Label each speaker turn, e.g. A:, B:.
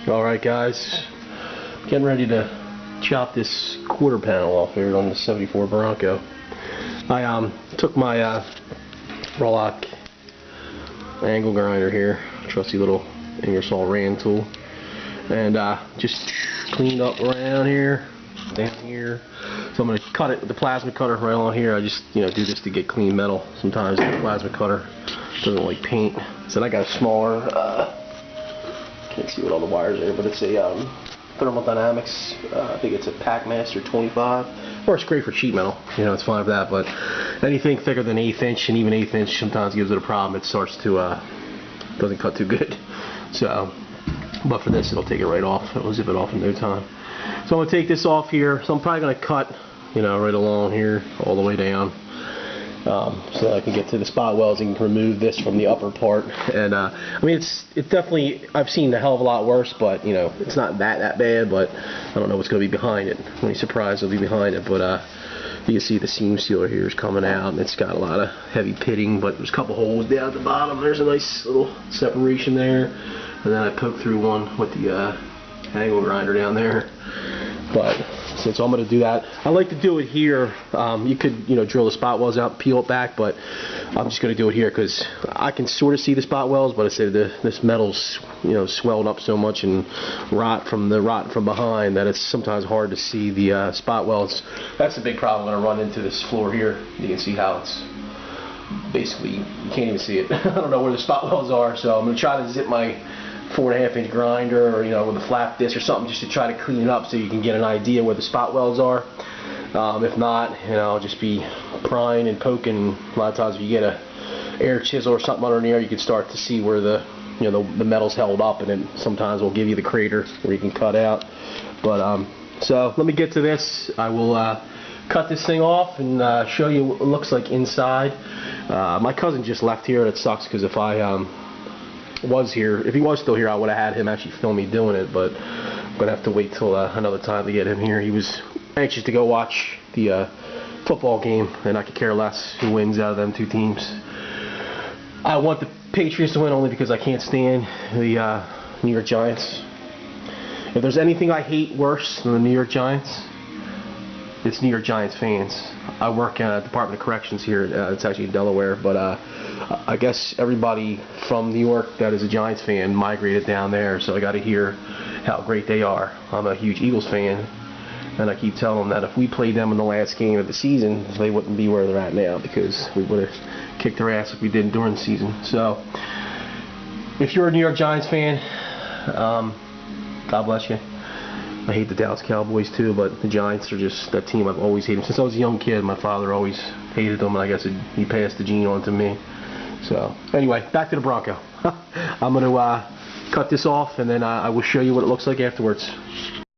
A: Alright guys, getting ready to chop this quarter panel off here on the 74 Bronco. I took my Rollock angle grinder here, trusty little Ingersoll Rand tool, and just cleaned up around here, down here. So I'm going to cut it with the plasma cutter right on here. I just do this to get clean metal. Sometimes the plasma cutter doesn't like paint. So I got a smaller can't see what all the wires are, but it's a thermodynamics. I think it's a Packmaster 25. Works great for sheet metal. It's fine for that. But anything thicker than 1/8 inch, and even 1/8 inch sometimes gives it a problem. It starts to doesn't cut too good. So, but for this, it'll take it right off. It'll zip it off in no time. So I'm gonna take this off here. So I'm probably gonna cut, right along here, all the way down. So that I can get to the spot welds and remove this from the upper part. And I mean, it's definitely, I've seen a hell of a lot worse, but it's not that bad. But I don't know what's going to be behind it. I'm really surprised it'll be behind it. But you can see the seam sealer here is coming out, and it's got a lot of heavy pitting. But there's a couple holes down at the bottom. There's a nice little separation there, and then I poked through one with the angle grinder down there. But since I'm going to do that, I like to do it here. You could, drill the spot welds out, peel it back, but I'm just going to do it here because I can sort of see the spot welds, but I say this metal's, swelled up so much and rot from behind that it's sometimes hard to see the spot welds. That's the big problem when I run into this floor here. You can see how it's basically, you can't even see it. I don't know where the spot welds are, so I'm going to try to zip my 4.5 inch grinder, or with a flap disc or something, just to try to clean it up so you can get an idea where the spot welds are. If not, I'll just be prying and poking. A lot of times if you get a air chisel or something under there, you can start to see where the the metal's held up, and then sometimes will give you the crater where you can cut out. But so let me get to this. I will cut this thing off and show you what it looks like inside. My cousin just left here. It sucks because if I if he was still here, I would have had him actually film me doing it, but I'm gonna have to wait till another time to get him here. He was anxious to go watch the football game, and I could care less who wins out of them two teams. I want the Patriots to win only because I can't stand the New York Giants. If there's anything I hate worse than the New York Giants, it's New York Giants fans. I work in a Department of Corrections here. It's actually in Delaware, but I guess everybody from New York that is a Giants fan migrated down there, so I got to hear how great they are. I'm a huge Eagles fan, and I keep telling them that if we played them in the last game of the season, they wouldn't be where they're at now, because we would have kicked their ass if we did during the season. So if you're a New York Giants fan, God bless you. I hate the Dallas Cowboys too, but the Giants are just that team I've always hated. Since I was a young kid, my father always hated them, and I guess he passed the gene on to me. So anyway, back to the Bronco. I'm going to cut this off, and then I will show you what it looks like afterwards.